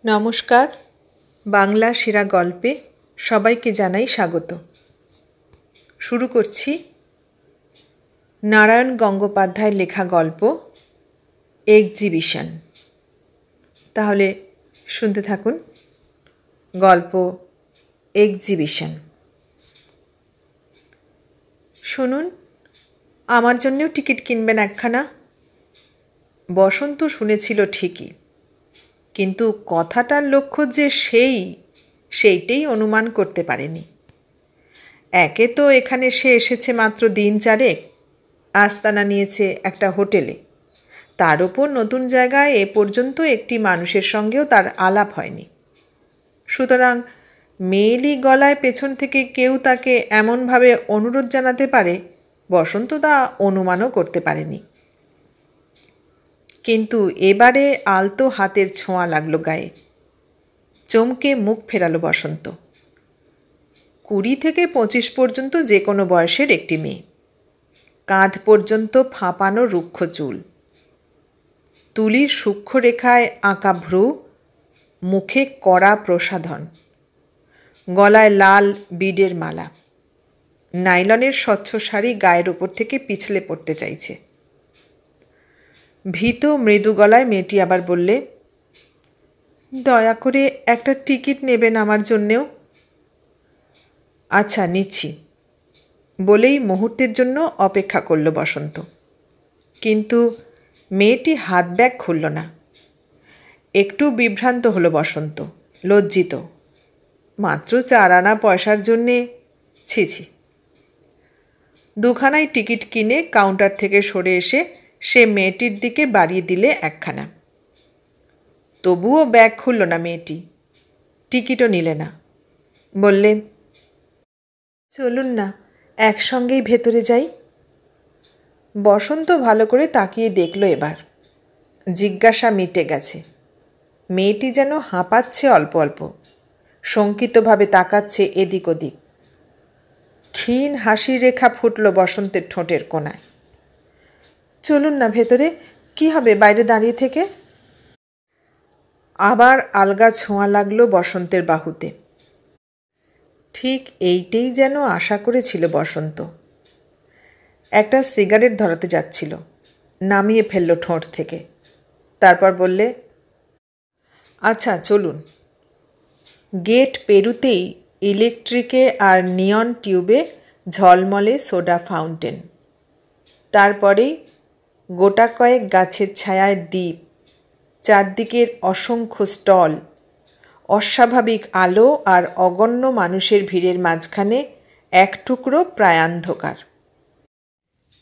নমস্কার, বাংলা সেরা গল্পে সবাইকে জানাই স্বাগত। শুরু করছি নারায়ণ গঙ্গোপাধ্যায়ের লেখা গল্প এক্সিবিশন। তাহলে শুনতে থাকুন গল্প এক্সিবিশন। শুনুন, আমার জন্যেও টিকিট কিনবেন একখানা। বসন্ত শুনেছিল ঠিকই, কিন্তু কথাটার লক্ষ্য যে সেইটাই অনুমান করতে পারেনি। একে তো এখানে সে এসেছে মাত্র দিন চারেক, আস্তানা নিয়েছে একটা হোটেলে, তার ওপর নতুন জায়গায় এ পর্যন্ত একটি মানুষের সঙ্গেও তার আলাপ হয়নি। সুতরাং মেয়েলি গলায় পেছন থেকে কেউ তাকে এমনভাবে অনুরোধ জানাতে পারে, বসন্ত তা অনুমানও করতে পারেনি। কিন্তু এবারে আলতো হাতের ছোঁয়া লাগলো গায়ে। চমকে মুখ ফেরালো বসন্ত। 20 থেকে 25 পর্যন্ত যে কোনো বয়সের একটি মেয়ে, কাঁধ পর্যন্ত ফাঁপানো রুক্ষ চুল, তুলির সূক্ষ্ম রেখায় আঁকা ভ্রু, মুখে কড়া প্রসাধন, গলায় লাল বিডের মালা, নাইলনের স্বচ্ছ শাড়ি গায়ের উপর থেকে পিছলে পড়তে চাইছে। ভীত মৃদু গলায় মেয়েটি আবার বললে, দয়া করে একটা টিকিট নেবেন আমার জন্যেও। আচ্ছা, নিচ্ছি বলেই মুহূর্তের জন্য অপেক্ষা করল বসন্ত। কিন্তু মেয়েটি হাত ব্যাগ খুলল না। একটু বিভ্রান্ত হলো বসন্ত, লজ্জিত। মাত্র 4 আনা পয়সার জন্যে ছি। দুখানায় টিকিট কিনে কাউন্টার থেকে সরে এসে সে মেয়েটির দিকে বাড়িয়ে দিলে একখানা। তবুও ব্যাগ খুলল না মেয়েটি, টিকিটও নিলে না। বললে, চলুন না, একসঙ্গেই ভেতরে যাই। বসন্ত ভালো করে তাকিয়ে দেখল এবার। জিজ্ঞাসা মিটে গেছে। মেয়েটি যেন হাঁপাচ্ছে অল্প অল্প, শঙ্কিতভাবে তাকাচ্ছে এদিক ওদিক। ক্ষীণ হাসির রেখা ফুটল বসন্তের ঠোঁটের কোণায়। চলুন না ভেতরে, কি হবে বাইরে দাঁড়িয়ে থেকে? আবার আলগা ছোঁয়া লাগলো বসন্তের বাহুতে। ঠিক এইটেই যেন আশা করেছিল বসন্ত। একটা সিগারেট ধরাতে যাচ্ছিল, নামিয়ে ফেলল ঠোঁট থেকে। তারপর বললে, আচ্ছা চলুন। গেট পেরুতেই ইলেকট্রিকে আর নিয়ন টিউবে ঝলমলে সোডা ফাউন্টেন, তারপরেই গোটা কয়েক গাছের ছায়ায় দ্বীপ, চারদিকের অসংখ্য স্টল, অস্বাভাবিক আলো আর অগণ্য মানুষের ভিড়ের মাঝখানে এক টুকরো প্রায়ান্ধকার।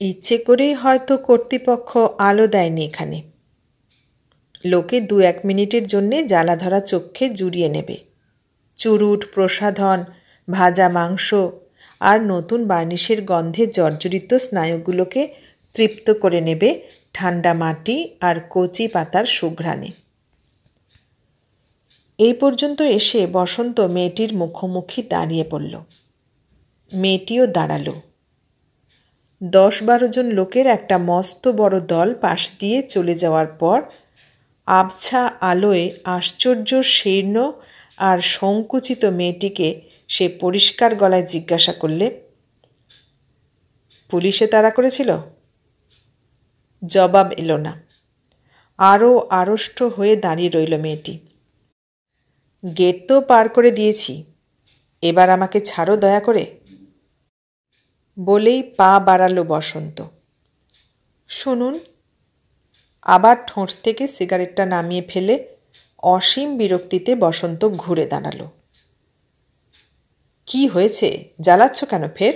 ইচ্ছে করেই হয়তো কর্তৃপক্ষ আলো দেয়নি এখানে। লোকে 2-1 মিনিটের জন্যে জ্বালাধরা চক্ষে জুড়িয়ে নেবে। চুরুট, প্রসাধন, ভাজা মাংস আর নতুন বার্নিশের গন্ধে জর্জরিত স্নায়ুগুলোকে তৃপ্ত করে নেবে ঠান্ডা মাটি আর কচি পাতার সুঘ্রাণে। এই পর্যন্ত এসে বসন্ত মেয়েটির মুখোমুখি দাঁড়িয়ে পড়ল। মেয়েটিও দাঁড়ালো। 10-12 জন লোকের একটা মস্ত বড় দল পাশ দিয়ে চলে যাওয়ার পর আবছা আলোয় আশ্চর্য শীর্ণ আর সংকুচিত মেয়েটিকে সে পরিষ্কার গলায় জিজ্ঞাসা করলে, পুলিশে তাড়া করেছিল? জবাব এলো না। আরও আড়ষ্ট হয়ে দাঁড়িয়ে রইল মেয়েটি। গেট তো পার করে দিয়েছি, এবার আমাকে ছাড়ো দয়া করে, বলেই পা বাড়ালো বসন্ত। শুনুন। আবার ঠোঁট থেকে সিগারেটটা নামিয়ে ফেলে অসীম বিরক্তিতে বসন্ত ঘুরে দাঁড়ালো। কি হয়েছে, জ্বালাচ্ছ কেন ফের?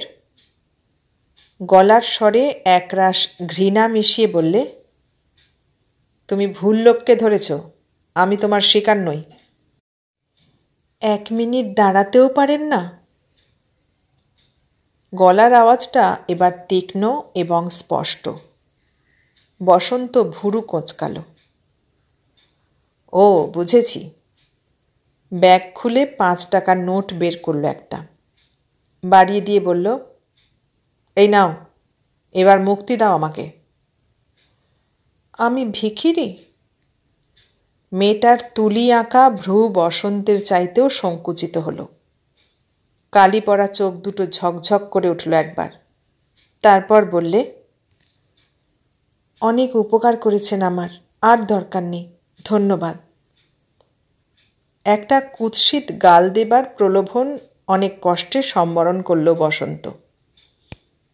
গলার স্বরে একরাশ ঘৃণা মিশিয়ে বললে, তুমি ভুল লোককে ধরেছ, আমি তোমার শিকার নই। 1 মিনিট দাঁড়াতেও পারেন না? গলার আওয়াজটা এবার তীক্ষ্ণ এবং স্পষ্ট। বসন্ত ভুরু কোঁচকাল। ও, বুঝেছি। ব্যাগ খুলে 5 টাকার নোট বের করল একটা, বাড়িয়ে দিয়ে বলল, এই নাও, এবার মুক্তি দাও আমাকে। আমি ভিখিরি? মেয়েটার তুলি আঁকা ভ্রু বসন্তের চাইতেও সংকুচিত হলো। কালি পড়া চোখ দুটো ঝকঝক করে উঠল একবার। তারপর বললে, অনেক উপকার করেছেন আমার, আর দরকার নেই, ধন্যবাদ। একটা কুৎসিত গাল দেবার প্রলোভন অনেক কষ্টে সম্বরণ করল বসন্ত।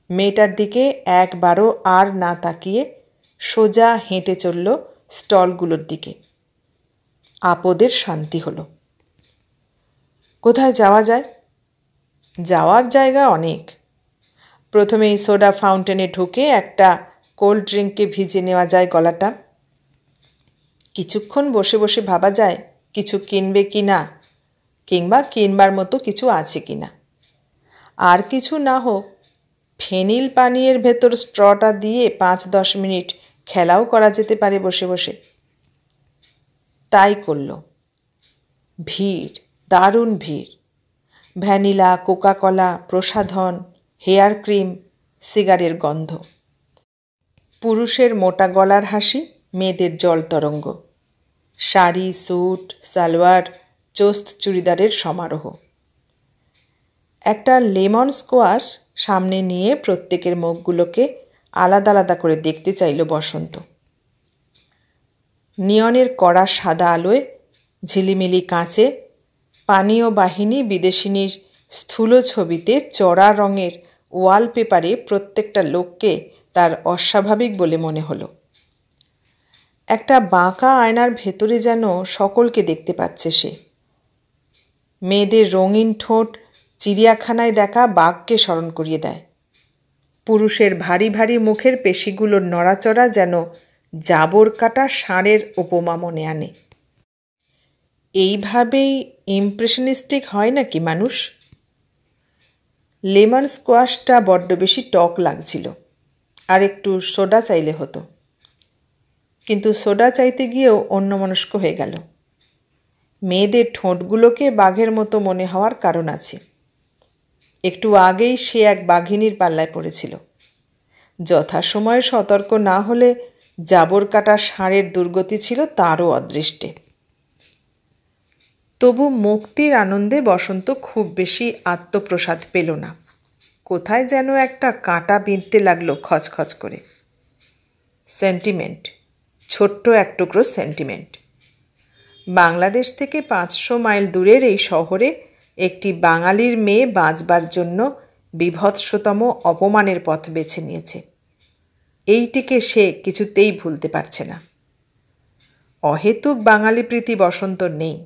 মেয়েটার দিকে একবারও আর না তাকিয়ে সোজা হেঁটে চলল স্টলগুলোর দিকে। আপদের শান্তি হলো। কোথায় যাওয়া যায়? যাওয়ার জায়গা অনেক। প্রথমেই সোডা ফাউন্টেনে ঢুকে একটা কোল্ড ড্রিঙ্কে ভিজে নেওয়া যায় গলাটা। কিছুক্ষণ বসে বসে ভাবা যায় কিছু কিনবে কি না, কিংবা কিনবার মতো কিছু আছে কি না। আর কিছু না হোক, ফেনিল পানীয়ের ভেতর স্ট্রটা দিয়ে 5-10 মিনিট খেলাও করা যেতে পারে বসে বসে। তাই করল। ভিড়, দারুণ ভিড়। ভ্যানিলা, কোকাকলা, প্রসাধন, হেয়ার ক্রিম, সিগারের গন্ধ। পুরুষের মোটা গলার হাসি, মেয়েদের জল তরঙ্গ। শাড়ি, স্যুট, সালোয়ার, চোস্ত চুড়িদারের সমারোহ। একটা লেমন স্কোয়াশ সামনে নিয়ে প্রত্যেকের মুখগুলোকে আলাদা আলাদা করে দেখতে চাইল বসন্ত। নিয়নের কড়া সাদা আলোয়, ঝিলিমিলি কাঁচে, পানীয় বাহিনী বিদেশিনীর স্থূল ছবিতে চড়া রঙের ওয়ালপেপারে প্রত্যেকটা লোককে তার অস্বাভাবিক বলে মনে হলো। একটা বাঁকা আয়নার ভেতরে যেন সকলকে দেখতে পাচ্ছে সে। মেয়েদের রঙিন ঠোঁট চিড়িয়াখানায় দেখা বাঘকে স্মরণ করিয়ে দেয়। পুরুষের ভারী ভারী মুখের পেশিগুলোর নড়াচড়া যেন জাবর কাটা ষাঁড়ের উপমা মনে আনে। এইভাবেই ইমপ্রেশনিস্টিক হয় নাকি মানুষ? লেমন স্কোয়াশটা বড্ড বেশি টক লাগছিল, আর একটু সোডা চাইলে হতো। কিন্তু সোডা চাইতে গিয়েও অন্যমনস্ক হয়ে গেল। মেয়েদের ঠোঁটগুলোকে বাঘের মতো মনে হওয়ার কারণ আছে। একটু আগেই সে এক বাঘিনীর পাল্লায় পড়েছিল। যথাসময়ে সতর্ক না হলে জাবর কাটা ষাঁড়ের দুর্গতি ছিল তারও অদৃষ্টে। তবু মুক্তির আনন্দে বসন্ত খুব বেশি আত্মপ্রসাদ পেল না। কোথায় যেন একটা কাঁটা বিঁধতে লাগলো খচখচ করে। সেন্টিমেন্ট, ছোট্ট এক টুকরো সেন্টিমেন্ট। বাংলাদেশ থেকে 500 মাইল দূরের এই শহরে একটি বাঙালির মেয়ে বাঁচবার জন্য বীভৎসতম অপমানের পথ বেছে নিয়েছে। এইটিকে সে কিছুতেই ভুলতে পারছে না। অহেতুক বাঙালি প্রীতি বসন্ত নেই।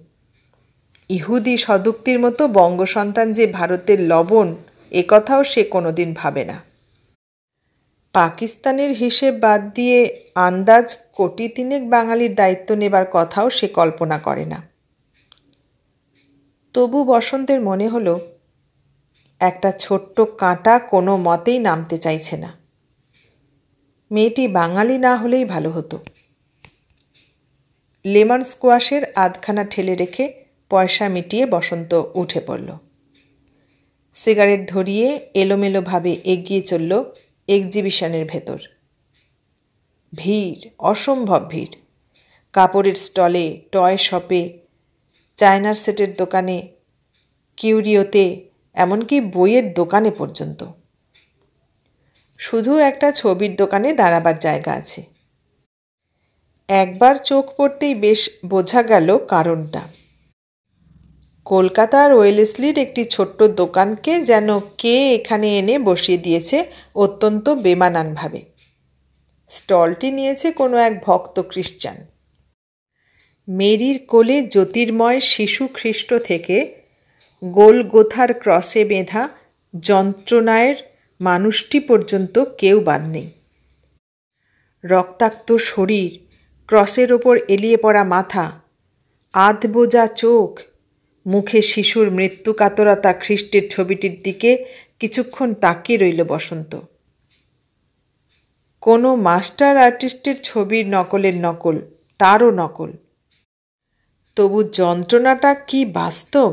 ইহুদি সদুক্তির মতো বঙ্গসন্তান যে ভারতের লবণ, একথাও সে কোনোদিন ভাবে না। পাকিস্তানের হিসেব বাদ দিয়ে আন্দাজ 3 কোটি বাঙালির দায়িত্ব নেবার কথাও সে কল্পনা করে না। তবু বসন্তের মনে হলো একটা ছোট্ট কাঁটা কোনো মতেই নামতে চাইছে না। মেয়েটি বাঙালি না হলেই ভালো হতো। লেমন স্কোয়াশের আধখানা ঠেলে রেখে পয়সা মিটিয়ে বসন্ত উঠে পড়ল। সিগারেট ধরিয়ে এলোমেলোভাবে এগিয়ে চলল এক্সিবিশনের ভেতর। ভিড়, অসম্ভব ভিড়। কাপড়ের স্টলে, টয় শপে, চায়নার সেটের দোকানে, কিউরিওতে, এমনকি বইয়ের দোকানে পর্যন্ত। শুধু একটা ছবির দোকানে দাঁড়াবার জায়গা আছে। একবার চোখ পড়তেই বেশ বোঝা গেল কারণটা। কলকাতার ওয়েলেসলির একটি ছোট্ট দোকানকে যেন কে এখানে এনে বসিয়ে দিয়েছে অত্যন্ত বেমানানভাবে। স্টলটি নিয়েছে কোনো এক ভক্ত খ্রিস্টান। মেরির কোলে জ্যোতির্ময় শিশু খ্রিস্ট থেকে গোলগোথার ক্রসে বেঁধা যন্ত্রণায়ের মানুষটি পর্যন্ত কেউ বাদ নেই। রক্তাক্ত শরীর, ক্রসের ওপর এলিয়ে পড়া মাথা, আধবোজা চোখ, মুখে শিশুর মৃত্যু কাতরতা খ্রিস্টের ছবিটির দিকে কিছুক্ষণ তাকিয়ে রইল বসন্ত। কোনো মাস্টার আর্টিস্টের ছবির নকলের নকল, তারও নকল। তবু যন্ত্রণাটা কি বাস্তব,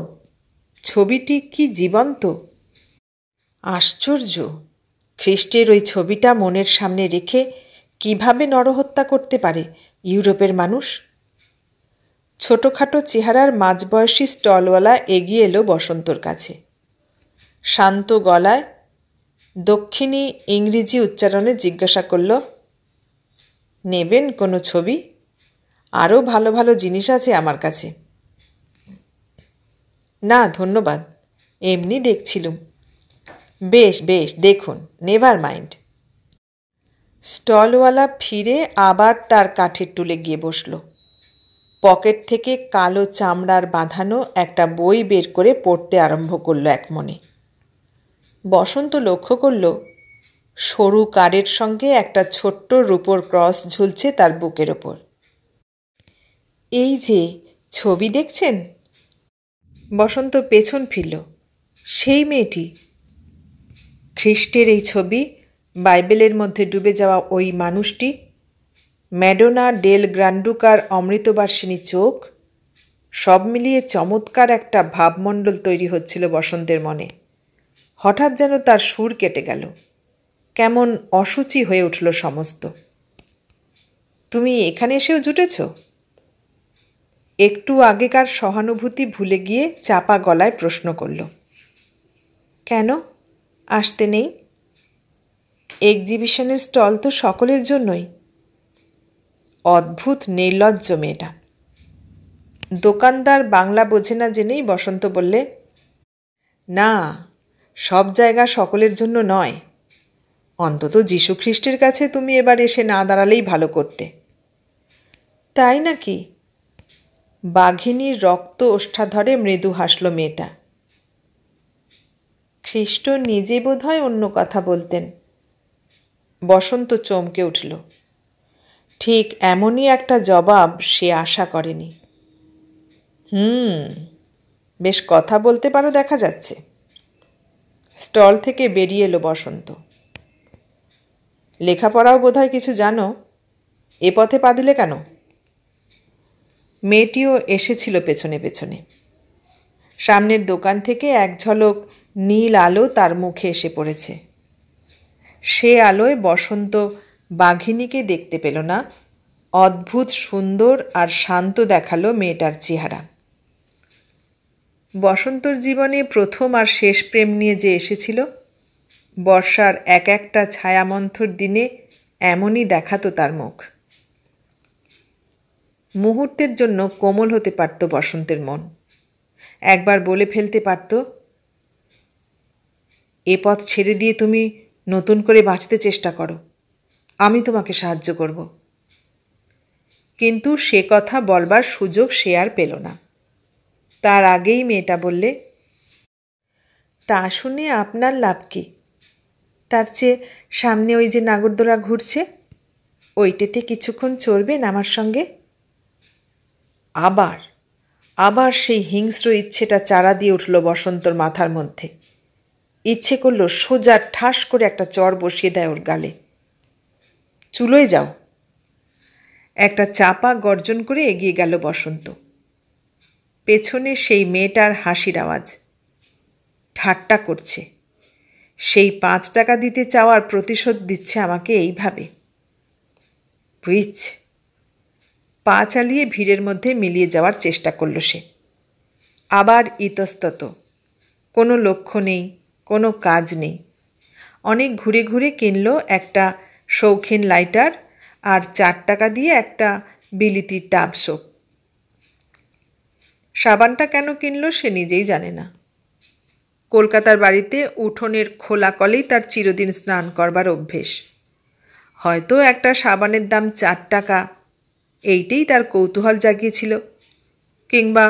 ছবিটি কি জীবন্ত। আশ্চর্য, খ্রিস্টের ওই ছবিটা মনের সামনে রেখে কিভাবে নরহত্যা করতে পারে ইউরোপের মানুষ? ছোটোখাটো চেহারার মাঝবয়সী স্টলওয়ালা এগিয়ে এলো বসন্তর কাছে। শান্ত গলায় দক্ষিণী ইংরেজি উচ্চারণে জিজ্ঞাসা করল, নেবেন কোনো ছবি? আরও ভালো ভালো জিনিস আছে আমার কাছে। না ধন্যবাদ, এমনি দেখছিলুম। বেশ বেশ, দেখুন, নেভার মাইন্ড। স্টলওয়ালা ফিরে আবার তার কাঠের টুলে গিয়ে বসল। পকেট থেকে কালো চামড়ার বাঁধানো একটা বই বের করে পড়তে আরম্ভ করল এক মনে। বসন্ত লক্ষ্য করল সরু কারের সঙ্গে একটা ছোট্ট রূপোর ক্রস ঝুলছে তার বুকের ওপর। এই যে ছবি দেখছেন? বসন্ত পেছন ফিরল। সেই মেয়েটি। খ্রিস্টের এই ছবি, বাইবেলের মধ্যে ডুবে যাওয়া ওই মানুষটি, ম্যাডোনা ডেল গ্রান্ডুকার অমৃতবার্ষিণী চোখ, সব মিলিয়ে চমৎকার একটা ভাবমণ্ডল তৈরি হচ্ছিল বসন্তের মনে। হঠাৎ যেন তার সুর কেটে গেল, কেমন অসুচি হয়ে উঠল সমস্ত। তুমি এখানে এসেও জুটেছ? একটু আগেকার সহানুভূতি ভুলে গিয়ে চাপা গলায় প্রশ্ন করল। কেন আসতে নেই? এক্সিবিশনের স্টল তো সকলের জন্যই। অদ্ভুত নির্লজ্জ মেয়েটা। দোকানদার বাংলা বোঝে না জেনেই বসন্ত বললে, না, সব জায়গা সকলের জন্য নয়। অন্তত যীশুখ্রিস্টের কাছে তুমি এবার এসে না দাঁড়ালেই ভালো করতে। তাই নাকি? বাঘিনীর রক্ত ওষ্ঠাধরে মৃদু হাসল মেয়েটা। খ্রিস্ট নিজে বোধহয় অন্য কথা বলতেন। বসন্ত চমকে উঠল। ঠিক এমনই একটা জবাব সে আশা করেনি। বেশ কথা বলতে পারো দেখা যাচ্ছে। স্টল থেকে বেরিয়ে এলো বসন্ত। লেখাপড়াও বোধহয় কিছু জানো? এ পথে পা দিলে কেন? মেয়েটিও এসেছিল পেছনে পেছনে। সামনের দোকান থেকে এক ঝলক নীল আলো তার মুখে এসে পড়েছে। সে আলোয় বসন্ত বাঘিনীকে দেখতে পেল না। অদ্ভুত সুন্দর আর শান্ত দেখালো মেয়েটার চেহারা। বসন্তর জীবনে প্রথম আর শেষ প্রেম নিয়ে যে এসেছিল, বর্ষার এক একটা ছায়ামন্থর দিনে এমনই দেখাতো তার মুখ। মুহূর্তের জন্য কোমল হতে পারত বসন্তের মন। একবার বলে ফেলতে পারত, এ পথ ছেড়ে দিয়ে তুমি নতুন করে বাঁচতে চেষ্টা করো, আমি তোমাকে সাহায্য করব। কিন্তু সে কথা বলবার সুযোগ সে আর পেল না। তার আগেই মেয়েটা বললে, তা শুনে আপনার লাভ কি? তার চেয়ে সামনে ওই যে নাগরদোলা ঘুরছে, ওইটাতে কিছুক্ষণ চড়বেন আমার সঙ্গে? আবার আবার সেই হিংস্র ইচ্ছেটা চারা দিয়ে উঠল বসন্তর মাথার মধ্যে। ইচ্ছে করল সোজা ঠাস করে একটা চড় বসিয়ে দেয় ওর গালে। চুলোয় যাও। একটা চাপা গর্জন করে এগিয়ে গেল বসন্ত। পেছনে সেই মেয়েটার হাসির আওয়াজ। ঠাট্টা করছে। সেই 5 টাকা দিতে চাওয়ার প্রতিশোধ দিচ্ছে আমাকে এইভাবে। বুঝ। পা চালিয়ে ভিড়ের মধ্যে মিলিয়ে যাওয়ার চেষ্টা করল সে। আবার ইতস্তত। কোনো লক্ষ্য নেই, কোনো কাজ নেই। অনেক ঘুরে ঘুরে কিনল একটা শৌখিন লাইটার আর 4 টাকা দিয়ে একটা বিলিতি টাব সোপ। সাবানটা কেন কিনল সে নিজেই জানে না। কলকাতার বাড়িতে উঠোনের খোলা কলেই তার চিরদিন স্নান করবার অভ্যেস। হয়তো একটা সাবানের দাম 4 টাকা, এইটাই তার কৌতূহল জাগিয়েছিল। কিংবা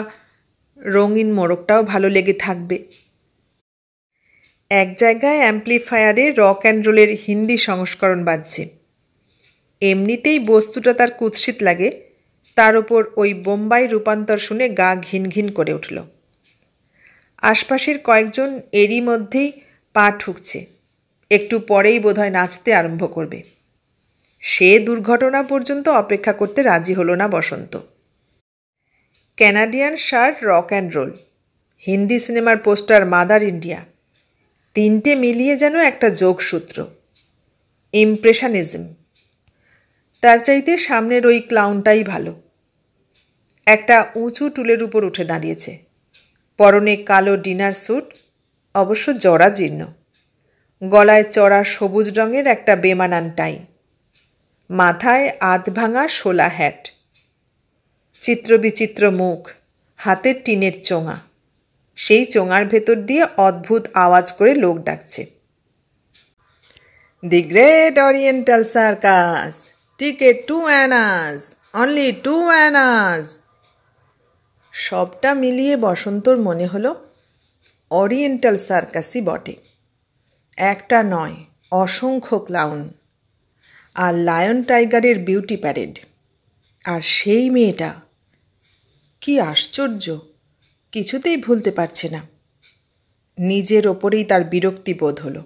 রঙিন মোড়কটাও ভালো লেগে থাকবে। এক জায়গায় অ্যাম্প্লিফায়ারে রক অ্যান্ড রোলের হিন্দি সংস্করণ বাজছে। এমনিতেই বস্তুটা তার কুৎসিত লাগে, তার ওপর ওই বোম্বাই রূপান্তর শুনে গা ঘিন ঘিন করে উঠল। আশপাশের কয়েকজন এরই মধ্যেই পা ঠুকছে। একটু পরেই বোধহয় নাচতে আরম্ভ করবে। সে দুর্ঘটনা পর্যন্ত অপেক্ষা করতে রাজি হলো না Basanta. Canadian shirt, rock and roll, Hindi সিনেমার পোস্টার মাদার ইন্ডিয়া, 3টে মিলিয়ে যেন একটা যোগসূত্র। ইমপ্রেশনিজম। তার চাইতে সামনের ওই ক্লাউনটাই ভালো। একটা উঁচু টুলের উপর উঠে দাঁড়িয়েছে। পরনে কালো ডিনার স্যুট, অবশ্য জরাজীর্ণ। গলায় চড়া সবুজ রঙের একটা বেমানান টাই। মাথায় আধভাঙা শোলা হ্যাট। চিত্রবিচিত্র মুখ, হাতের টিনের চোঙা। সেই চোঙার ভেতর দিয়ে অদ্ভুত আওয়াজ করে লোক ডাকছে। দি great oriental circus, ticket 2 Anas, only 2 Anas. সবটা মিলিয়ে বসন্তর মনে হলো অরিয়েন্টাল সার্কাসই বটে। একটা নয়, অসংখ্য ক্লাউন, আর লায়ন টাইগারের বিউটি প্যারেড। আর সেই মেয়েটা, কি আশ্চর্য, কিছুতেই ভুলতে পারছে না। নিজের ওপরেই তার বিরক্তি বোধ হলো।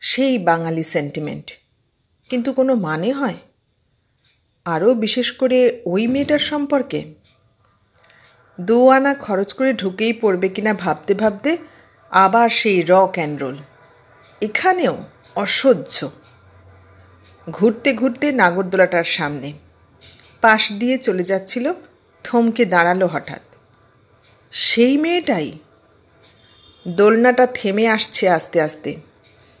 সেই বাঙালি সেন্টিমেন্ট, কিন্তু কোনো মানে হয়? আরও বিশেষ করে ওই মেয়েটার সম্পর্কে। 2 আনা খরচ করে ঢুকেই পড়বে কিনা ভাবতে ভাবতে আবার সেই রক অ্যান্ড রোল। এখানেও অসহ্য। ঘুরতে ঘুরতে নাগরদোলাটার সামনে পাশ দিয়ে চলে যাচ্ছিল, থমকে দাঁড়ালো হঠাৎ। সেই মেয়েটাই। দোলনাটা থেমে আসছে আস্তে আস্তে,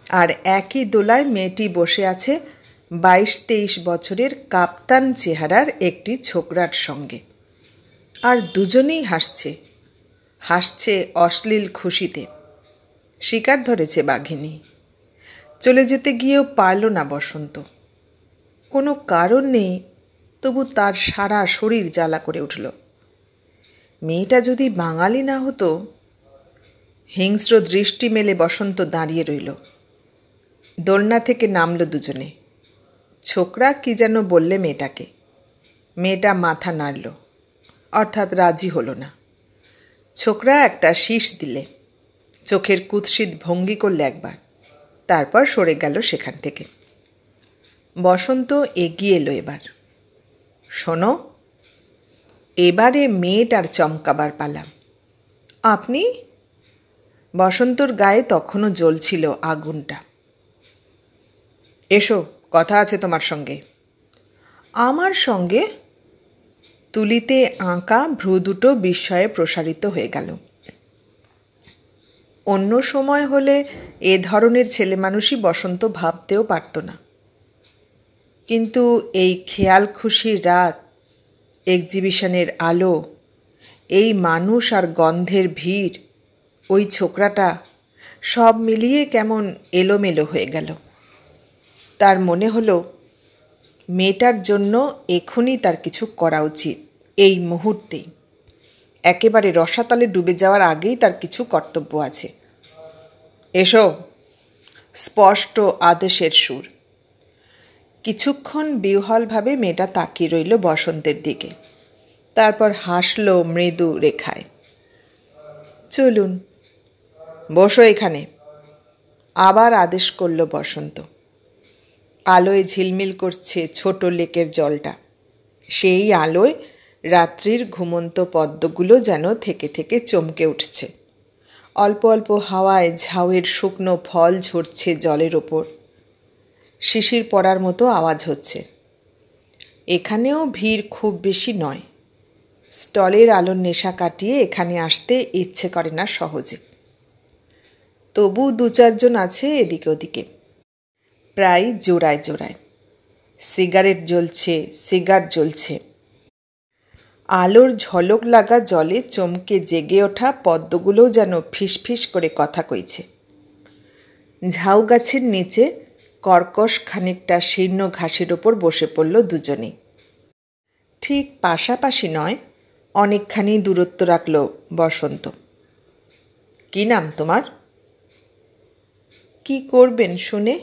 আর একই দোলায় মেয়েটি বসে আছে 22-23 বছরের কাপ্তান চেহারার একটি ছোকরার সঙ্গে। আর দুজনেই হাসছে, হাসছে অশ্লীল খুশিতে। শিকার ধরেছে বাঘিনী। চলে যেতে গিয়েও পারল না বসন্ত। কোনো কারণ নেই, তবু তার সারা শরীর জ্বালা করে উঠল। মেয়েটা যদি বাঙালি না হতো। হিংস্র দৃষ্টি মেলে বসন্ত দাঁড়িয়ে রইল। দোলনা থেকে নামল দুজনে। ছোকরা কি যেন বললে মেয়েটাকে। মেয়েটা মাথা নাড়ল, অর্থাৎ রাজি হলো না। ছোকরা একটা শীষ দিলে, চোখের কুৎসিত ভঙ্গি করলে একবার, তারপর সরে গেল সেখান থেকে। বসন্ত এগিয়ে এলো এবার। শোনো, এবারে মেয়েটার চমকাবার পালা। আপনি? বসন্তর গায়ে তখনও জ্বলছিল আগুনটা। এসো, কথা আছে তোমার সঙ্গে। আমার সঙ্গে? তুলিতে আঁকা ভ্রু দুটো বিস্ময়ে প্রসারিত হয়ে গেল। অন্য সময় হলে এ ধরনের ছেলে মানুষই বসন্ত ভাবতেও পারত না। কিন্তু এই খেয়াল খুশির রাত, এক্সিবিশনের আলো, এই মানুষ আর গন্ধের ভিড়, ওই ছোকরাটা, সব মিলিয়ে কেমন এলোমেলো হয়ে গেল। তার মনে হলো মেয়েটার জন্য এখনই তার কিছু করা উচিত, এই মুহূর্তেই। একেবারে রসাতলে ডুবে যাওয়ার আগেই তার কিছু কর্তব্য আছে। এসো, স্পষ্ট আদেশের সুর। কিছুক্ষণ বিহ্বলভাবে মেয়েটা তাকিয়ে রইল বসন্তের দিকে, তারপর হাসল মৃদু রেখায়। চলুন, বসো এখানে, আবার আদেশ করল বসন্ত। আলোয় ঝিলমিল করছে ছোট লেকের জলটা। সেই আলোয় রাত্রির ঘুমন্ত পদ্মগুলো যেন থেকে থেকে চমকে উঠছে। অল্প অল্প হাওয়ায় ঝাউয়ের শুকনো ফল ঝরছে জলের ওপর। শিশির পড়ার মতো আওয়াজ হচ্ছে। এখানেও ভিড় খুব বেশি নয়। স্টলের আলোর নেশা কাটিয়ে এখানে আসতে ইচ্ছে করে না সহজে। তবু 2-4 জন আছে এদিকে ওদিকে, প্রায় জোড়ায় জোড়ায়। সিগারেট জ্বলছে, সিগার জ্বলছে। আলোর ঝলক লাগা জলে চমকে জেগে ওঠা পদ্মগুলোও যেন ফিসফিস করে কথা কইছে। ঝাউ গাছের নিচে কর্কশ খানিকটা শীর্ণ ঘাসের ওপর বসে পড়ল দুজনেই। ঠিক পাশাপাশি নয়, অনেকখানি দূরত্ব রাখল বসন্ত। কি নাম তোমার? কি করবেন শুনে?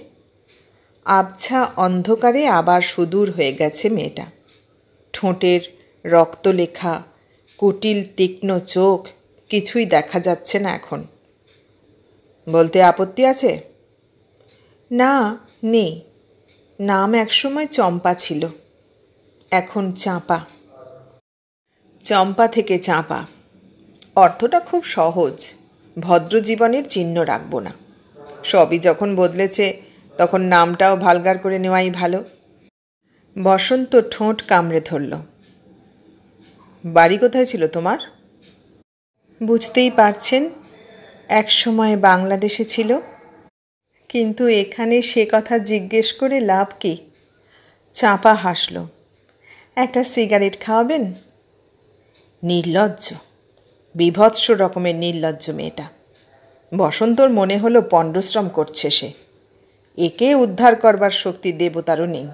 আবছা অন্ধকারে আবার সুদূর হয়ে গেছে মেয়েটা। ঠোঁটের রক্তলেখা, কুটিল তীক্ষ্ণ চোখ কিছুই দেখা যাচ্ছে না এখন। বলতে আপত্তি আছে? না, নেই। নাম একসময় চম্পা ছিল, এখন চাঁপা। চম্পা থেকে চাঁপা, অর্থটা খুব সহজ। ভদ্র জীবনের চিহ্ন রাখব না। সবই যখন বদলেছে, তখন নামটাও ভালগার করে নেওয়াই ভালো। বসন্ত ঠোঁট কামড়ে ধরল। বাড়ি কোথায় ছিল তোমার? বুঝতেই পারছেন, এক সময় বাংলাদেশে ছিল। কিন্তু এখানে সে কথা জিজ্ঞেস করে লাভ কি? চাপা হাসল। একটা সিগারেট খাওয়াবেন? নির্লজ্জ, বিভৎস রকমের নির্লজ্জ মেয়েটা। বসন্তর মনে হলো পণ্ডশ্রম করছে সে। একে উদ্ধার করবার শক্তি দেবতারও নেই।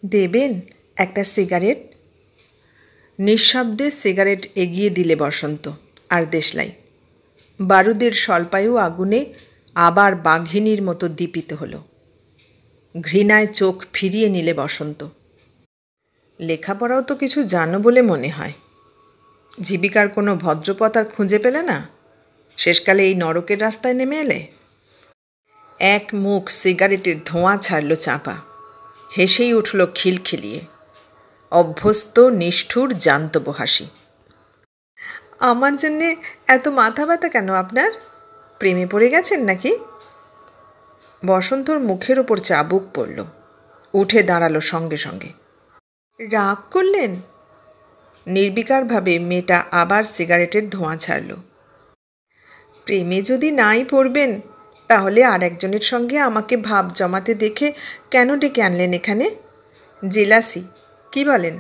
দেবেন একটা সিগারেট? নিঃশব্দে সিগারেট এগিয়ে দিলে বসন্ত আর দেশলাই। বারুদের স্বল্পায়ু আগুনে আবার বাঘিনীর মতো দীপিত হলো। ঘৃণায় চোখ ফিরিয়ে নিলে বসন্ত। লেখাপড়াও তো কিছু জানো বলে মনে হয়। জীবিকার কোনো ভদ্রপথ আর খুঁজে পেলে না? শেষকালে এই নরকের রাস্তায় নেমে এলে? এক মুখ সিগারেটের ধোঁয়া ছাড়ল চাপা। হেসেই উঠল খিলখিলিয়ে। অভ্যস্ত নিষ্ঠুর জান্তব হাসি। আমার জন্যে এত মাথা ব্যথা কেন আপনার? প্রেমে পড়ে গেছেন নাকি? বসন্তর মুখের ওপর চাবুক পড়ল। উঠে দাঁড়ালো সঙ্গে সঙ্গে। রাগ করলেন? নির্বিকারভাবে মেয়েটা আবার সিগারেটের ধোঁয়া ছাড়ল। প্রেমে যদি নাই পড়বেন তাহলে আর একজনের সঙ্গে আমাকে ভাব জমাতে দেখে কেন ডেকে আনলেন এখানে? জেলাসি, কি বলেন?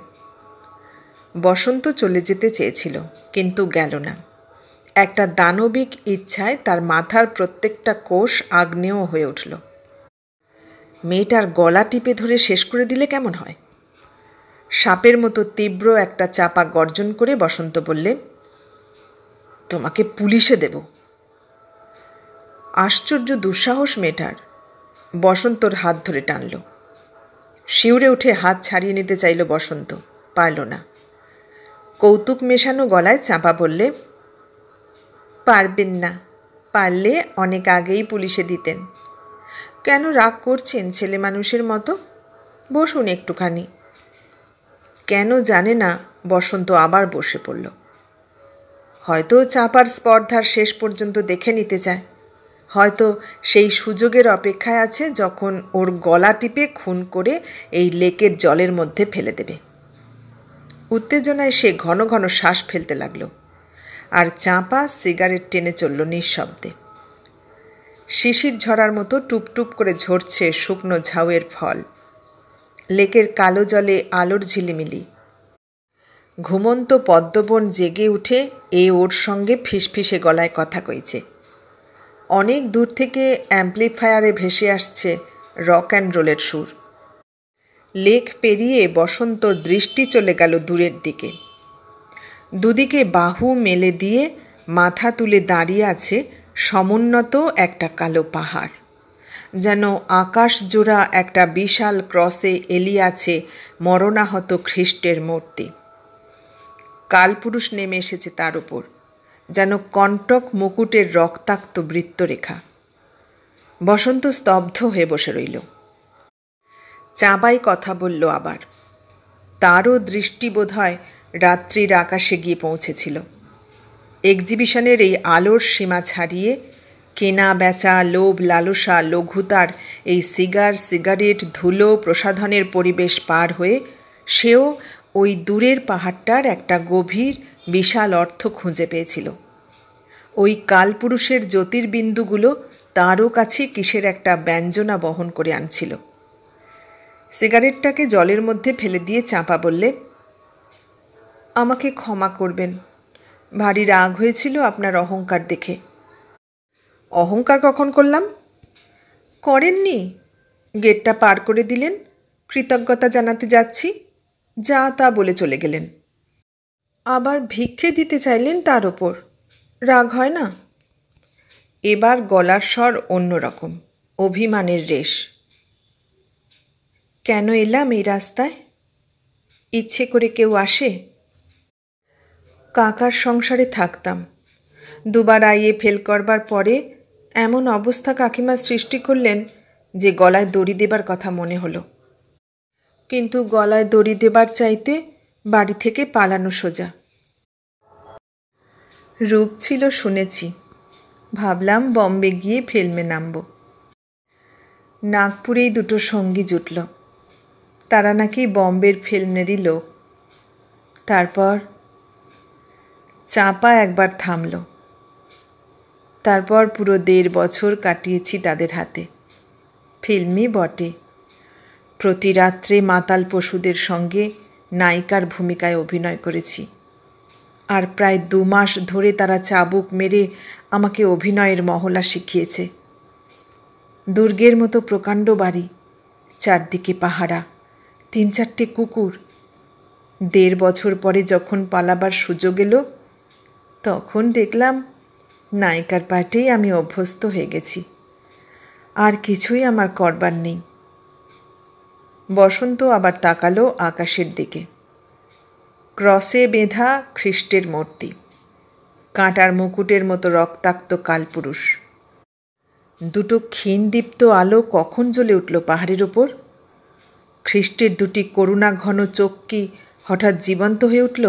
বসন্ত চলে যেতে চেয়েছিল, কিন্তু গেল না। একটা দানবিক ইচ্ছায় তার মাথার প্রত্যেকটা কোষ আগ্নেয় হয়ে উঠল। মেয়েটার গলা টিপে ধরে শেষ করে দিলে কেমন হয়? সাপের মতো তীব্র একটা চাপা গর্জন করে বসন্ত বললে, তোমাকে পুলিশে দেব। আশ্চর্য দুঃসাহস মেয়েটার। বসন্তর হাত ধরে টানল। শিউরে উঠে হাত ছাড়িয়ে নিতে চাইল বসন্ত, পারল না। কৌতুক মেশানো গলায় চাপা বললে, পারবেন না, পারলে অনেক আগেই পুলিশে দিতেন। কেন রাগ করছেন ছেলে মানুষের মতো? বসুন একটুখানি। কেন জানে না বসন্ত আবার বসে পড়ল। হয়তো চাপার স্পর্ধার শেষ পর্যন্ত দেখে নিতে চায়, হয়তো সেই সুযোগের অপেক্ষায় আছে যখন ওর গলা টিপে খুন করে এই লেকের জলের মধ্যে ফেলে দেবে। উত্তেজনায় সে ঘন ঘন শ্বাস ফেলতে লাগল, আর চাপা সিগারেট টেনে চলল নিঃশব্দে। শিশির ঝরার মতো টুপটুপ করে ঝরছে শুকনো ঝাউয়ের ফল। লেকের কালো জলে আলোর ঝিলিমিলি। ঘুমন্ত পদ্মবন জেগে উঠে ওর সঙ্গে ফিসফিসে গলায় কথা কইছে। অনেক দূর থেকে অ্যাম্পলিফায়ারে ভেসে আসছে রক অ্যান্ড রোলের সুর। লেক পেরিয়ে বসন্তর দৃষ্টি চলে গেল দূরের দিকে। দুদিকে বাহু মেলে দিয়ে মাথা তুলে দাঁড়িয়ে আছে সমুন্নত একটা কালো পাহাড়। যেন আকাশ জোড়া একটা বিশাল ক্রসে এলিয়ে আছে মরণাহত খ্রিস্টের মূর্তি। কালপুরুষ নেমে এসেছে তার উপর, যেন কণ্টক মুকুটের রক্তাক্ত বৃত্তরেখা। বসন্ত স্তব্ধ হয়ে বসে রইল। চাবাই কথা বলল আবার। তারও দৃষ্টি বোধহয় রাত্রির আকাশে গিয়ে পৌঁছেছিল। এক্সিবিশনের এই আলোর সীমা ছাড়িয়ে কেনা বেচা, লোভ লালসা, লঘুতার এই সিগারেট ধুলো প্রসাধনের পরিবেশ পার হয়ে সেও ওই দূরের পাহাড়টার একটা গভীর বিশাল অর্থ খুঁজে পেয়েছিল। ওই কালপুরুষের জ্যোতির্বিন্দুগুলো তারও কাছে কিসের একটা ব্যঞ্জনা বহন করে আনছিল। সিগারেটটাকে জলের মধ্যে ফেলে দিয়ে চাপা বললে, আমাকে ক্ষমা করবেন, ভারী রাগ হয়েছিল আপনার অহংকার দেখে। অহংকার কখন করলাম? করেননি। গেটটা পার করে দিলেন, কৃতজ্ঞতা জানাতে যাচ্ছি, যা তা বলে চলে গেলেন। আবার ভিক্ষে দিতে চাইলেন তার ওপর। রাগ হয় না? এবার গলার স্বর অন্যরকম, অভিমানের রেশ। কেন এলাম এই রাস্তায়? ইচ্ছে করে কেউ আসে? কাকার সংসারে থাকতাম। দুবার আইয়ে ফেল করবার পরে এমন অবস্থা কাকিমা সৃষ্টি করলেন যে গলায় দড়ি দেবার কথা মনে হলো। কিন্তু গলায় দড়ি দেবার চাইতে বাড়ি থেকে পালানো সোজা। রূপ ছিল শুনেছি, ভাবলাম বম্বে গিয়ে ফিল্মে নামব। নাগপুরেই দুটো সঙ্গী জুটল, তারা নাকি বম্বের ফিল্মেরই লোক। তারপর চাঁপা একবার থামল। তারপর পুরো 1.5 বছর কাটিয়েছি তাদের হাতে। ফিল্মি বটে, প্রতি রাত্রে মাতাল পশুদের সঙ্গে নায়িকার ভূমিকায় অভিনয় করেছি। আর প্রায় 2 মাস ধরে তারা চাবুক মেরে আমাকে অভিনয়ের মহলা শিখিয়েছে। দুর্গের মতো প্রকাণ্ড বাড়ি, চারদিকে পাহারা, 3-4টে কুকুর। 1.5 বছর পরে যখন পালাবার সুযোগ এলো, তখন দেখলাম নায়িকার পাঠেই আমি অভ্যস্ত হয়ে গেছি। আর কিছুই আমার করবার নেই। বসন্ত আবার তাকালো আকাশের দিকে। ক্রসে বেঁধা খ্রিস্টের মূর্তি, কাঁটার মুকুটের মতো রক্তাক্ত কালপুরুষ। 2টো ক্ষীণদীপ্ত আলো কখন জ্বলে উঠল পাহাড়ের ওপর। খ্রিস্টের 2টি করুণা ঘন চোখ কি হঠাৎ জীবন্ত হয়ে উঠল?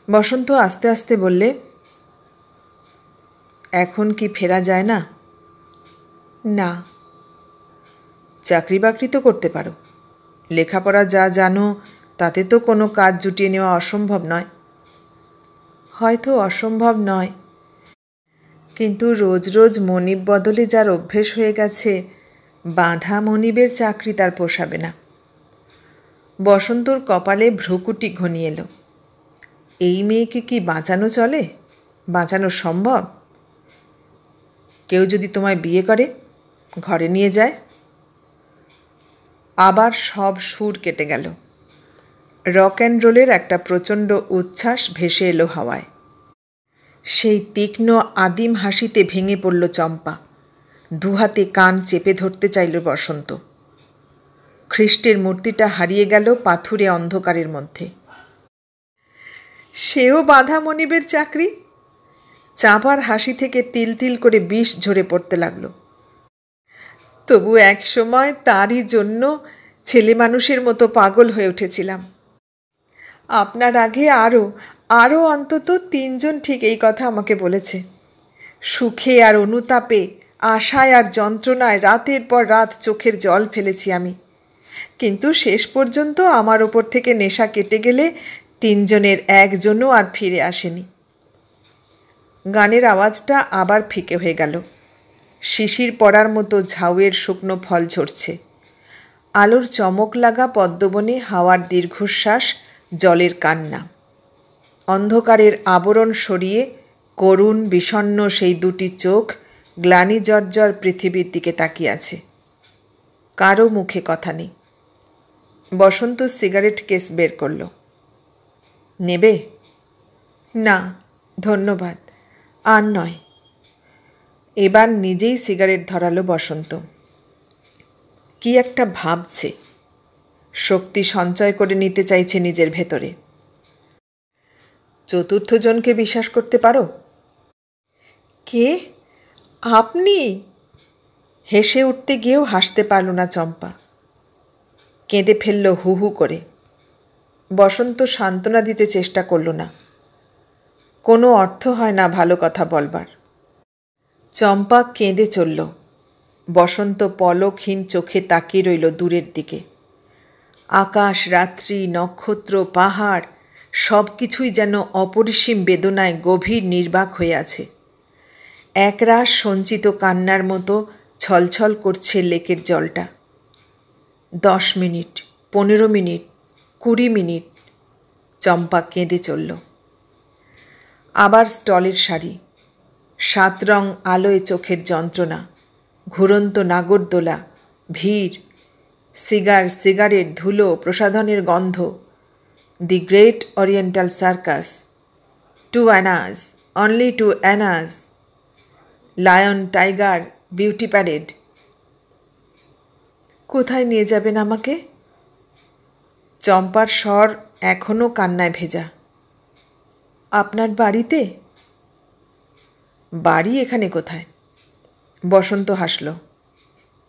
বসন্ত আস্তে আস্তে বললে, এখন কি ফেরা যায় না? না। চাকরি বাকরি তো করতে পারো, লেখাপড়া যা জানো তাতে তো কোনো কাজ জুটিয়ে নেওয়া অসম্ভব নয়। হয়তো অসম্ভব নয়, কিন্তু রোজ রোজ মনিব বদলে যার অভ্যেস হয়ে গেছে, বাঁধা মনিবের চাকরি তার পোষাবে না। বসন্তর কপালে ভ্রুকুটি ঘনিয়ে এলো। এই মেয়েকে কি বাঁচানো চলে? বাঁচানো সম্ভব? কেউ যদি তোমায় বিয়ে করে, ঘরে নিয়ে যায়? আবার সব সুর কেটে গেল। রক অ্যান্ড রোলের একটা প্রচণ্ড উচ্ছ্বাস ভেসে এলো হাওয়ায়। সেই তীক্ষ্ণ আদিম হাসিতে ভেঙে পড়ল চম্পা। 2 হাতে কান চেপে ধরতে চাইল বসন্ত। খ্রিস্টের মূর্তিটা হারিয়ে গেল পাথুরে অন্ধকারের মধ্যে। সেও বাঁধা মনিবের চাকরি? চাঁপার হাসি থেকে তিল তিল করে বিষ ঝরে পড়তে লাগলো। তবু এক সময় তারই জন্য ছেলে মানুষের মতো পাগল হয়ে উঠেছিলাম। আপনার আগে আরও অন্তত 3 জন ঠিক এই কথা আমাকে বলেছে। সুখে আর অনুতাপে, আশায় আর যন্ত্রণায় রাতের পর রাত চোখের জল ফেলেছি আমি। কিন্তু শেষ পর্যন্ত আমার ওপর থেকে নেশা কেটে গেলে 3 জনের 1 জনও আর ফিরে আসেনি। গানের আওয়াজটা আবার ফিকে হয়ে গেল। শিশির পড়ার মতো ঝাউয়ের শুকনো ফল ঝরছে। আলোর চমক লাগা পদ্মবনে হাওয়ার দীর্ঘশ্বাস, জলের কান্না। অন্ধকারের আবরণ সরিয়ে করুণ বিষণ্ণ সেই 2টি চোখ গ্লানি জর্জর পৃথিবীর দিকে তাকিয়ে আছে। কারো মুখে কথা নেই। বসন্ত সিগারেট কেস বের করল। নেবে? না ধন্যবাদ, আর নয়। এবার নিজেই সিগারেট ধরালো বসন্ত। কি একটা ভাবছে, শক্তি সঞ্চয় করে নিতে চাইছে নিজের ভেতরে। 4র্থ জনকে বিশ্বাস করতে পারো? কে? আপনি? হেসে উঠতে গিয়েও হাসতে পারল না চম্পা। কেঁদে ফেলল হু হু করে। বসন্ত সান্ত্বনা দিতে চেষ্টা করল না। কোনো অর্থ হয় না ভালো কথা বলবার। চম্পা কেঁদে চলল। বসন্ত পলকহীন চোখে তাকিয়ে রইল দূরের দিকে। আকাশ, রাত্রি, নক্ষত্র, পাহাড় সব কিছুই যেন অপরিসীম বেদনায় গভীর নির্বাক হয়ে আছে। একরাশ সঞ্চিত কান্নার মতো ছলছল করছে লেকের জলটা। 10 মিনিট, 15 মিনিট, 20 মিনিট চম্পা কেঁদে চলল। আবার স্টলের সারি, 7 রং আলোয় চোখের যন্ত্রণা, ঘুরন্ত নাগরদোলা, ভিড়, সিগারেট, ধুলো, প্রসাধনের গন্ধ। দি great oriental circus, 2 Anas, only 2 Anas, lion, tiger, beauty parade. কোথায় নিয়ে যাবেন আমাকে? চম্পার স্বর এখনও কান্নায় ভেজা। আপনার বাড়িতে? বাড়ি এখানে কোথায়? বসন্ত হাসল।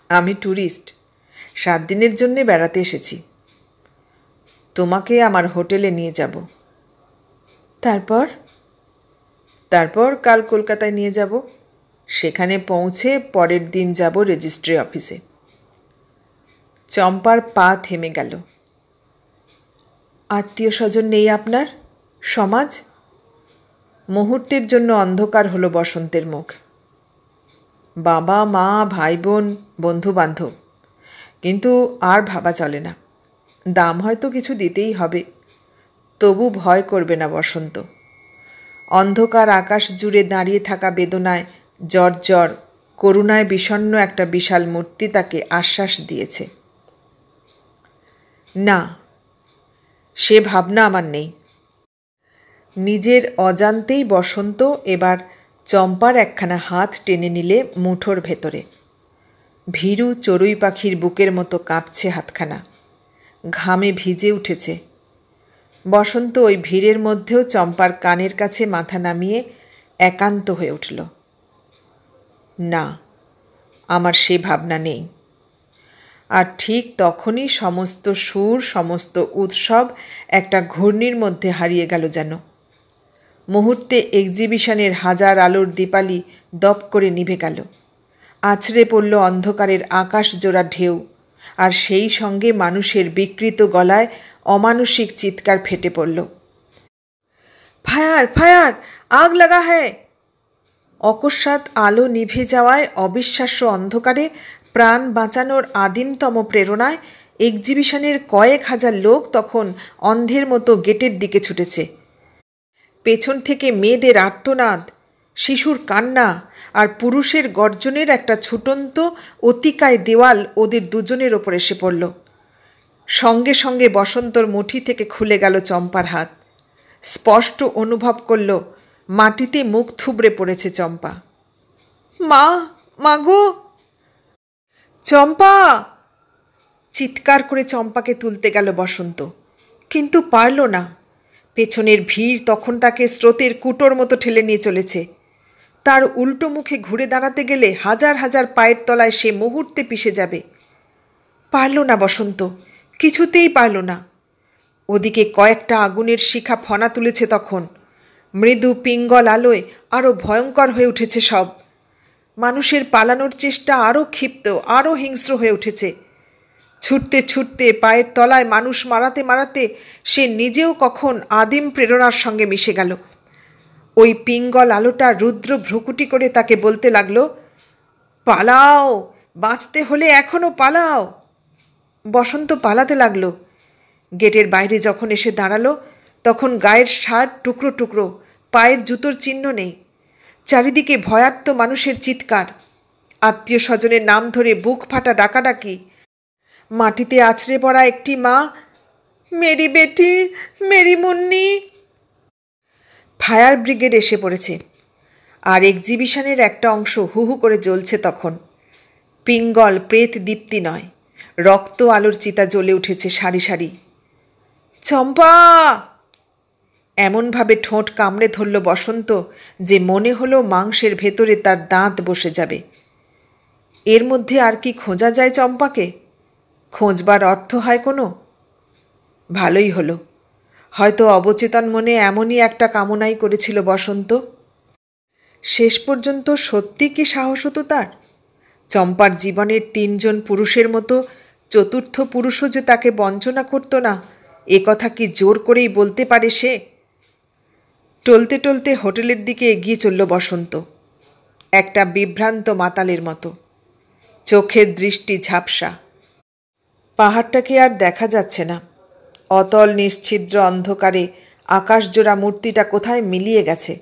আমি ট্যুরিস্ট, 7 দিনের জন্যে বেড়াতে এসেছি। তোমাকে আমার হোটেলে নিয়ে যাব। তারপর কাল কলকাতায় নিয়ে যাব। সেখানে পৌঁছে পরের দিন যাব রেজিস্ট্রি অফিসে। চম্পার পা থেমে গেল। আত্মীয় স্বজন নেই আপনার? সমাজ? মুহূর্তের জন্য অন্ধকার হলো বসন্তের মুখ। বাবা মা ভাই বোন বন্ধু বান্ধব, কিন্তু আর ভাবা চলে না। দাম হয়তো কিছু দিতেই হবে, তবু ভয় করবে না বসন্ত। অন্ধকার আকাশ জুড়ে দাঁড়িয়ে থাকা বেদনায় জর্জর করুণায় বিষণ্ণ একটা বিশাল মূর্তি তাকে আশ্বাস দিয়েছে। না, সে ভাবনা আমার নেই। নিজের অজান্তেই বসন্ত এবার চম্পার একখানা হাত টেনে নিলে মুঠোর ভেতরে। ভীরু চড়ুই পাখির বুকের মতো কাঁপছে হাতখানা, ঘামে ভিজে উঠেছে। বসন্ত ওই ভিড়ের মধ্যেও চম্পার কানের কাছে মাথা নামিয়ে একান্ত হয়ে উঠল। না, আমার সে ভাবনা নেই। আর ঠিক তখনই সমস্ত সুর, সমস্ত উৎসব একটা ঘূর্ণির মধ্যে হারিয়ে গেল যেন। মুহূর্তে এক্সিবিশনের হাজার আলোর দীপালি দপ করে নিভে গেল। আছড়ে পড়ল অন্ধকারের আকাশ জোড়া ঢেউ, আর সেই সঙ্গে মানুষের বিকৃত গলায় অমানসিক চিৎকার ফেটে পড়ল। ফায়ার ফায়ার, আগ লাগা হ্যায়! অকস্মাৎ আলো নিভে যাওয়ায় অবিশ্বাস্য অন্ধকারে প্রাণ বাঁচানোর আদিমতম প্রেরণায় এক্সিবিশনের কয়েক হাজার লোক তখন অন্ধের মতো গেটের দিকে ছুটেছে। পেছন থেকে মেয়েদের আর্তনাদ, শিশুর কান্না আর পুরুষের গর্জনের একটা ছুটন্ত অতিকায় দেওয়াল ওদের দুজনের ওপর এসে পড়ল। সঙ্গে সঙ্গে বসন্তর মুঠি থেকে খুলে গেল চম্পার হাত। স্পষ্ট অনুভব করল মাটিতে মুখ থুবড়ে পড়েছে চম্পা। মা, মাগো! চম্পা! চিৎকার করে চম্পাকে তুলতে গেল বসন্ত, কিন্তু পারল না। পেছনের ভিড় তখন তাকে স্রোতের কুটোর মতো ঠেলে নিয়ে চলেছে। তার উল্টো মুখে ঘুরে দাঁড়াতে গেলে হাজার হাজার পায়ের তলায় সে মুহূর্তে পিষে যাবে। পারল না বসন্ত, কিছুতেই পারল না। ওদিকে কয়েকটা আগুনের শিখা ফনা তুলেছে তখন। মৃদু পিঙ্গল আলোয় আরও ভয়ঙ্কর হয়ে উঠেছে সব। মানুষের পালানোর চেষ্টা আরও ক্ষিপ্ত, আরও হিংস্র হয়ে উঠেছে। ছুটতে ছুটতে পায়ের তলায় মানুষ মারাতে মারাতে সে নিজেও কখন আদিম প্রেরণার সঙ্গে মিশে গেল। ওই পিঙ্গল আলোটা রুদ্র ভ্রুকুটি করে তাকে বলতে লাগলো, পালাও, বাঁচতে হলে এখনো পালাও। বসন্ত পালাতে লাগলো। গেটের বাইরে যখন এসে দাঁড়ালো তখন গায়ের শার্ট টুকরো টুকরো, পায়ের জুতোর চিহ্ন নেই। চারিদিকে ভয়ার্ত মানুষের চিৎকার, আত্মীয় স্বজনের নাম ধরে বুক ফাটা ডাকাডাকি। মাটিতে আছড়ে পড়া একটি মা, মেরি বেটি, মেরি মুন্নি। ফায়ার ব্রিগেড এসে পড়েছে, আর এক্সিবিশনের একটা অংশ হু হু করে জ্বলছে তখন। পিঙ্গল প্রেত দীপ্তি নয়, রক্ত আলোর চিতা জ্বলে উঠেছে সারি সারি। চম্পা! এমনভাবে ঠোঁট কামড়ে ধরল বসন্ত যে মনে হলো মাংসের ভেতরে তার দাঁত বসে যাবে। এর মধ্যে আর কি খোঁজা যায় চম্পাকে? খোঁজবার অর্থ হয় কোনো? ভালোই হলো, হয়তো অবচেতন মনে এমনই একটা কামনাই করেছিল বসন্ত। শেষ পর্যন্ত সত্যি কি সাহস হতো তার? চম্পার জীবনের 3 জন পুরুষের মতো চতুর্থ পুরুষও যে তাকে বঞ্চনা করত না, এ কথা কি জোর করেই বলতে পারে সে? টলতে টলতে হোটেলের দিকে এগিয়ে চলল বসন্ত, একটা বিভ্রান্ত মাতালের মতো। চোখের দৃষ্টি ঝাপসা। পাহাড়টাকে আর দেখা যাচ্ছে না। অতল নিশ্ছিদ্র অন্ধকারে আকাশজোড়া মূর্তিটা কোথায় মিলিয়ে গেছে।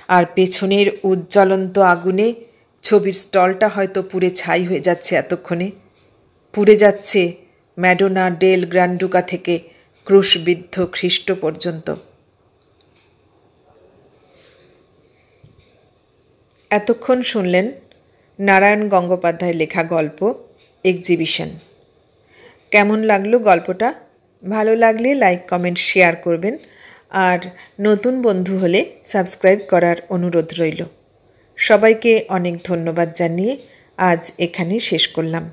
আর পেছনের উজ্জ্বলন্ত আগুনে ছবির স্টলটা হয়তো পুড়ে ছাই হয়ে যাচ্ছে এতক্ষণে। পুড়ে যাচ্ছে ম্যাডোনা ডেল গ্র্যান্ডুকা থেকে ক্রুশবিদ্ধ খ্রিস্ট পর্যন্ত। এতক্ষণ শুনলেন নারায়ণ গঙ্গোপাধ্যায়ের লেখা গল্প এক্সিবিশন। কেমন লাগলো গল্পটা? ভালো লাগলে লাইক, কমেন্ট, শেয়ার করবেন। আর নতুন বন্ধু হলে সাবস্ক্রাইব করার অনুরোধ রইল। সবাইকে অনেক ধন্যবাদ জানিয়ে আজ এখানে শেষ করলাম।